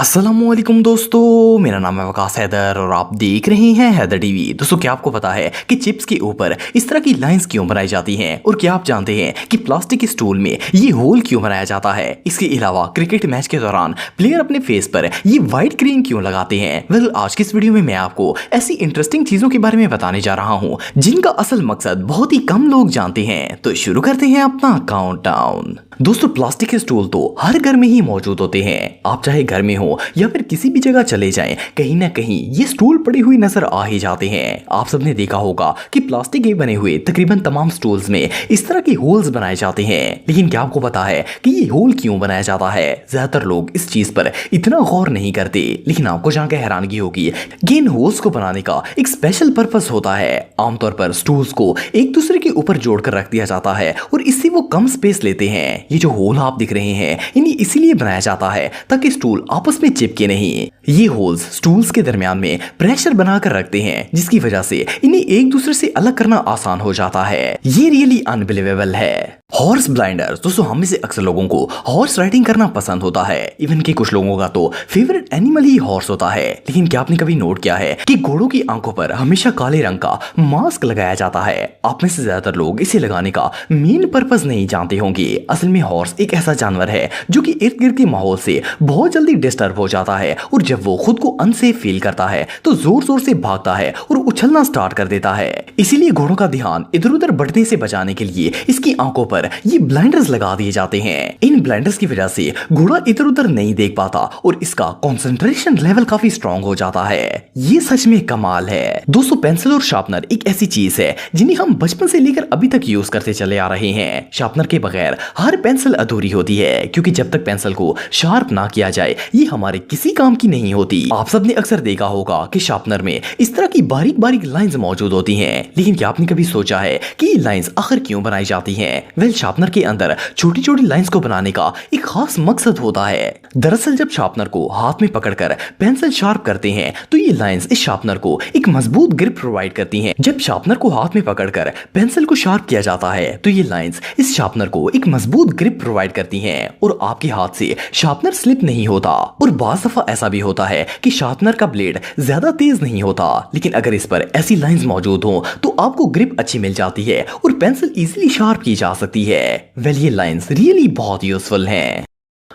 अस्सलामुअलैकुम दोस्तों, मेरा नाम है वकास हैदर और आप देख रहे हैं हैदर टीवी। दोस्तों, क्या आपको पता है कि चिप्स के ऊपर इस तरह की लाइंस क्यों बनाई जाती हैं? और क्या आप जानते हैं कि प्लास्टिक के स्टूल में ये होल क्यों बनाया जाता है? इसके अलावा क्रिकेट मैच के दौरान प्लेयर अपने फेस पर ये व्हाइट क्रीम क्यों लगाते हैं? वेल, आज की इस वीडियो में मैं आपको ऐसी इंटरेस्टिंग चीजों के बारे में बताने जा रहा हूँ जिनका असल मकसद बहुत ही कम लोग जानते हैं। तो शुरू करते हैं अपना काउंटडाउन। दोस्तों, प्लास्टिक के स्टूल तो हर घर में ही मौजूद होते हैं। आप चाहे घर में हो या फिर किसी भी जगह चले जाएं, कहीं ना कहीं ये स्टूल पड़े हुए नजर आ ही जाते हैं। आप सबने देखा होगा कि प्लास्टिक के बने हुए तकरीबन तमाम स्टूल्स में इस तरह के होल्स बनाए जाते हैं। लेकिन क्या आपको पता है कि ये होल क्यों बनाया जाता है? ज्यादातर लोग इस चीज पर इतना गौर नहीं करते, लेकिन आपको जानकर हैरानगी होगी कि इन होल्स को बनाने का एक स्पेशल पर्पस होता है। आमतौर पर स्टूल्स को एक दूसरे के ऊपर जोड़कर रख दिया जाता है और इससे वो कम स्पेस लेते हैं। ये जो होल आप दिख रहे हैं, इन्हें इसीलिए बनाया जाता है ताकि स्टूल आपस में चिपके नहीं। ये होल्स स्टूल्स के दरमियान में प्रेशर बनाकर रखते हैं, जिसकी वजह से इन्हें एक दूसरे से अलग करना आसान हो जाता है। ये रियली अनबिलीवेबल है। हॉर्स ब्लाइंडर्स, दोस्तों हम में से अक्सर लोगों को हॉर्स राइडिंग करना पसंद होता है। इवन कि कुछ लोगों का तो फेवरेट एनिमल ही हॉर्स होता है। लेकिन क्या आपने कभी नोट किया है कि घोड़ों की आंखों पर हमेशा काले रंग का मास्क लगाया जाता है? आप में से ज्यादातर लोग इसे लगाने का मेन पर्पस नहीं जानते होंगे। असल में हॉर्स एक ऐसा जानवर है जो कि इर्द गिर्द के माहौल से बहुत जल्दी डिस्टर्ब हो जाता है और जब वो खुद को अनसेफ फील करता है तो जोर जोर से भागता है और उछलना स्टार्ट कर देता है। इसीलिए घोड़ों का ध्यान इधर उधर बढ़ने से बचाने के लिए इसकी आंखों पर ये ब्लाइंडर्स लगा दिए जाते हैं। इन ब्लाइंडर्स की वजह से घोड़ा इधर उधर नहीं देख पाता और इसका कंसंट्रेशन लेवल काफी स्ट्रांग हो जाता है। ये सच में कमाल है। दोस्तों, पेंसिल और शार्पनर एक ऐसी चीज है जिन्हें हम बचपन से लेकर अभी तक यूज करते चले आ रहे हैं। शार्पनर के बगैर हर पेंसिल अधूरी होती है, क्योंकि जब तक पेंसिल को शार्प ना किया जाए ये हमारे किसी काम की नहीं होती। आप सबने अक्सर देखा होगा कि शार्पनर में इस तरह की बारीक बारीक लाइंस मौजूद होती हैं। लेकिन क्या आपने कभी सोचा है कि ये लाइंस आखिर क्यों बनाई जाती हैं? वेल, शार्पनर के अंदर छोटी छोटी लाइंस को बनाने का एक खास मकसद होता है। दरअसल जब शार्पनर को हाथ में पकड़कर पेंसिल शार्प करते हैं तो ये लाइंस इस शार्पनर को एक मजबूत ग्रिप प्रोवाइड करती हैं। जब शार्पनर को हाथ में पकड़कर पेंसिल को शार्प किया जाता है तो ये लाइंस इस शार्पनर को एक मजबूत ग्रिप प्रोवाइड करती हैं और आपके हाथ से शार्पनर स्लिप नहीं होता। और बाज़ दफा ऐसा भी होता है कि शार्पनर का ब्लेड ज्यादा तेज नहीं होता, लेकिन अगर इस पर ऐसी लाइंस मौजूद हो तो आपको ग्रिप अच्छी मिल जाती है और पेंसिल इजीली शार्प की जा सकती है। वेल, ये लाइंस रियली बहुत यूजफुल हैं।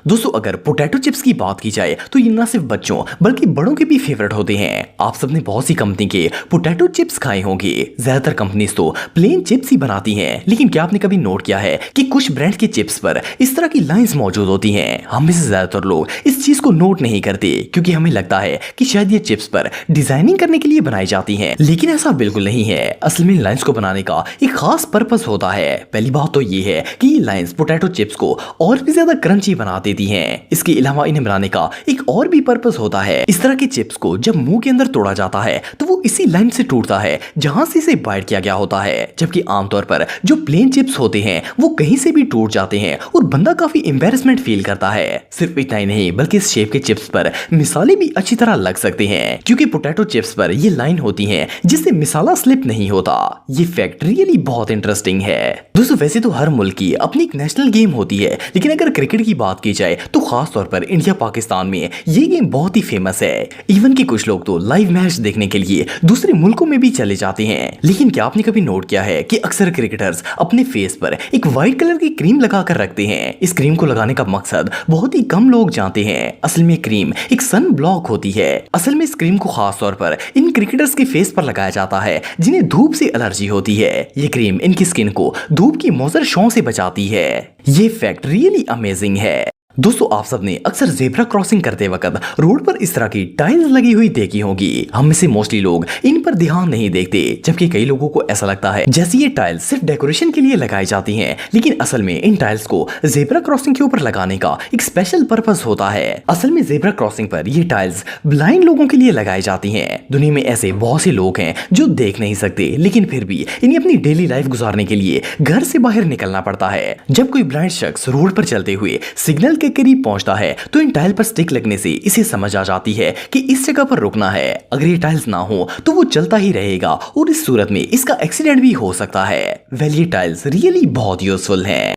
दोस्तों, अगर पोटैटो चिप्स की बात की जाए तो ये ना सिर्फ बच्चों बल्कि बड़ों के भी फेवरेट होते हैं। आप सबने बहुत सी कंपनी के पोटैटो चिप्स खाए होंगे। ज्यादातर कंपनीज तो प्लेन चिप्स ही बनाती हैं, लेकिन क्या आपने कभी नोट किया है कि कुछ ब्रांड के चिप्स पर इस तरह की लाइंस मौजूद होती हैं? हम में से ज्यादातर लोग इस चीज को नोट नहीं करते, क्योंकि हमें लगता है कि शायद ये चिप्स पर डिजाइनिंग करने के लिए बनाई जाती हैं। लेकिन ऐसा बिल्कुल नहीं है। असल में लाइंस को बनाने का एक खास पर्पस होता है। पहली बात तो ये है कि ये लाइंस पोटैटो चिप्स को और भी ज्यादा क्रंची बना देती हैं। इसके अलावा इन्हें बनाने का एक और भी पर्पस होता है। इस तरह के चिप्स को जब मुंह के अंदर तोड़ा जाता है तो वो इसी लाइन से टूटता है जहां से इसे बाइट किया गया होता है, जबकि आमतौर पर जो प्लेन चिप्स होते हैं वो कहीं से भी टूट जाते हैं और बंदा काफी एम्बैरेसमेंट फील करता है। सिर्फ इतना ही नहीं, बल्कि इस शेप के चिप्स पर मिसाले भी अच्छी तरह लग सकते हैं, क्योंकि पोटैटो चिप्स पर ये लाइन होती है जिससे मिसाला स्लिप नहीं होता। ये फैक्ट रियली बहुत इंटरेस्टिंग है। दोस्तों, वैसे तो हर मुल्क की अपनी एक नेशनल गेम होती है, लेकिन अगर क्रिकेट की बात की जाए तो खास तौर पर इंडिया पाकिस्तान में ये गेम बहुत ही फेमस है। इवन कि कुछ लोग तो लाइव मैच देखने के लिए दूसरे मुल्कों में भी चले जाते हैं। लेकिन क्या आपने कभी नोट किया है कि अक्सर क्रिकेटर्स अपने फेस पर एक व्हाइट कलर की क्रीम लगाकर रखते हैं? इस क्रीम को लगाने का मकसद बहुत ही कम लोग जानते हैं। असल में क्रीम एक सन ब्लॉक होती है। असल में इस क्रीम को खास तौर पर इन क्रिकेटर्स के फेस पर लगाया जाता है जिन्हें धूप से एलर्जी होती है। ये क्रीम इनकी स्किन को धूप की मोज़र शॉ से बचाती है। ये फैक्ट रियली अमेजिंग है। दोस्तों, आप सबने अक्सर जेब्रा क्रॉसिंग करते वक्त रोड पर इस तरह की टाइल्स लगी हुई देखी होगी। हम में से मोस्टली लोग इन पर ध्यान नहीं देखते, जबकि कई लोगों को ऐसा लगता है जैसे ये टाइल्स सिर्फ डेकोरेशन के लिए लगाई जाती हैं। लेकिन असल में इन टाइल्स को जेब्रा क्रॉसिंग के ऊपर लगाने का एक स्पेशल पर्पस होता है। असल में जेब्रा क्रॉसिंग पर ये टाइल्स ब्लाइंड लोगों के लिए लगाई जाती हैं। दुनिया में ऐसे बहुत से लोग हैं जो देख नहीं सकते, लेकिन फिर भी इन्हें अपनी डेली लाइफ गुजारने के लिए घर से बाहर निकलना पड़ता है। जब कोई ब्लाइंड शख्स रोड पर चलते हुए सिग्नल के करीब पहुंचता है तो इन टाइल पर स्टिक लगने से इसे समझ आ जाती है कि इस जगह पर रुकना है। अगर ये टाइल्स ना हो तो वो चलता ही रहेगा और इस सूरत में इसका एक्सीडेंट भी हो सकता है। वेल, ये टाइल्स रियली बहुत यूजफुल हैं।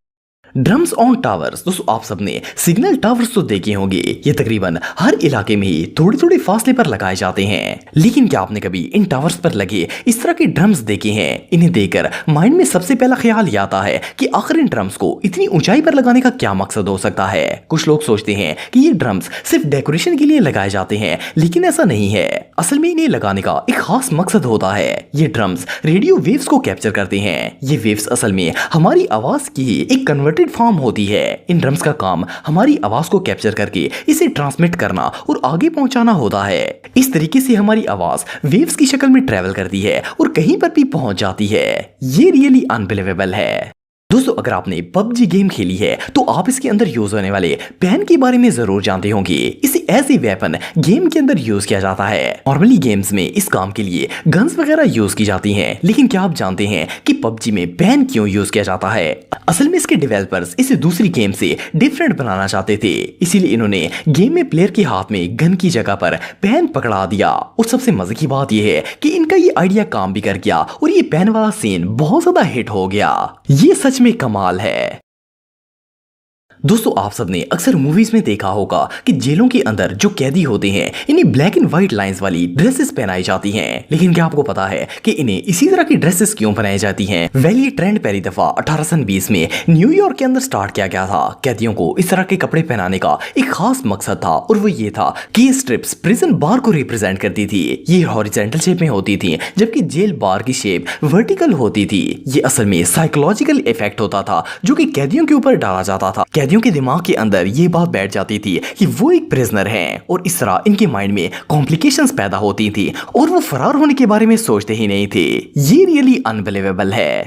Drums on towers. दोस्तों आप सबने सिग्नल टावर्स तो देखे होंगे, ये तकरीबन हर इलाके में ही थोड़े थोड़े फासले पर लगाए जाते हैं। लेकिन क्या आपने कभी इन टावर्स पर लगे इस तरह के ड्रम्स देखे हैं? इन्हें देखकर माइंड में सबसे पहला ख्याल ये आता है कि आखिर इन ड्रम्स को इतनी ऊंचाई पर लगाने का क्या मकसद हो सकता है। कुछ लोग सोचते हैं कि ये ड्रम्स सिर्फ डेकोरेशन के लिए लगाए जाते हैं, लेकिन ऐसा नहीं है। असल में इन्हें लगाने का एक खास मकसद होता है। ये ड्रम्स रेडियो वेव्स को कैप्चर करते हैं। ये वेव्स असल में हमारी आवाज की एक कन्वर्टेड फॉर्म होती है। इन ड्रम्स का काम हमारी आवाज को कैप्चर करके इसे ट्रांसमिट करना और आगे पहुंचाना होता है। इस तरीके से हमारी आवाज वेव्स की शक्ल में ट्रेवल करती है और कहीं पर भी पहुंच जाती है। ये रियली अनबिलीवेबल है। दोस्तों अगर आपने PUBG गेम खेली है तो आप इसके अंदर यूज होने वाले पेन के बारे में जरूर जानते होंगे। इसे एज ए वेपन गेम के अंदर यूज किया जाता है। नॉर्मली गेम्स में इस काम के लिए गन्स वगैरह यूज की जाती हैं, लेकिन क्या आप जानते हैं कि PUBG में पेन क्यों यूज किया जाता है? असल में इसके डेवलपर्स इसे दूसरी गेम से डिफरेंट बनाना चाहते थे, इसीलिए इन्होंने गेम में प्लेयर के हाथ में गन की जगह पर पेन पकड़ा दिया। और सबसे मजे की बात यह है कि इनका ये आइडिया काम भी कर गया और ये पेन वाला सीन बहुत ज्यादा हिट हो गया। ये सच में कमाल है। दोस्तों आप सबने अक्सर मूवीज में देखा होगा कि जेलों के अंदर जो कैदी होते हैं इन्हें ब्लैक एंड व्हाइट लाइंस वाली ड्रेसेस पहनाई जाती हैं। लेकिन क्या आपको पता है कि इन्हें इसी तरह की ड्रेसेस क्यों पहनाई जाती हैं? वेल ये ट्रेंड पहली दफा 1820 में न्यूयॉर्क के अंदर स्टार्ट किया गया था। कैदियों को इस तरह के कपड़े पहनाने का एक खास मकसद था और वो ये था कि ये स्ट्रिप्स प्रिजन बार को रिप्रेजेंट करती थी। ये हॉरिजॉन्टल शेप में होती थी, जबकि जेल बार की शेप वर्टिकल होती थी। ये असल में साइकोलॉजिकल इफेक्ट होता था जो कि कैदियों के ऊपर डाला जाता था। कैदियों के दिमाग के अंदर ये बात बैठ जाती थी कि वो एक प्रिजनर हैं और इस तरह इनके माइंड में कॉम्प्लिकेशंस पैदा होती थी और वो फरार होने के बारे में सोचते ही नहीं थे। ये रियली अनबिलीवेबल है।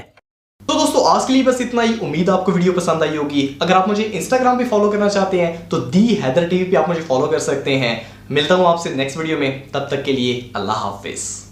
तो दोस्तों आज के लिए बस इतना ही। उम्मीद आपको वीडियो पसंद आई होगी। अगर आप मुझे इंस्टाग्राम पे फॉलो करना चाहते हैं तो दी हैदर टीवी पे आप मुझे फॉलो कर सकते हैं। मिलता हूं आपसे नेक्स्ट वीडियो में, तब तक के लिए अल्लाह हाफिज।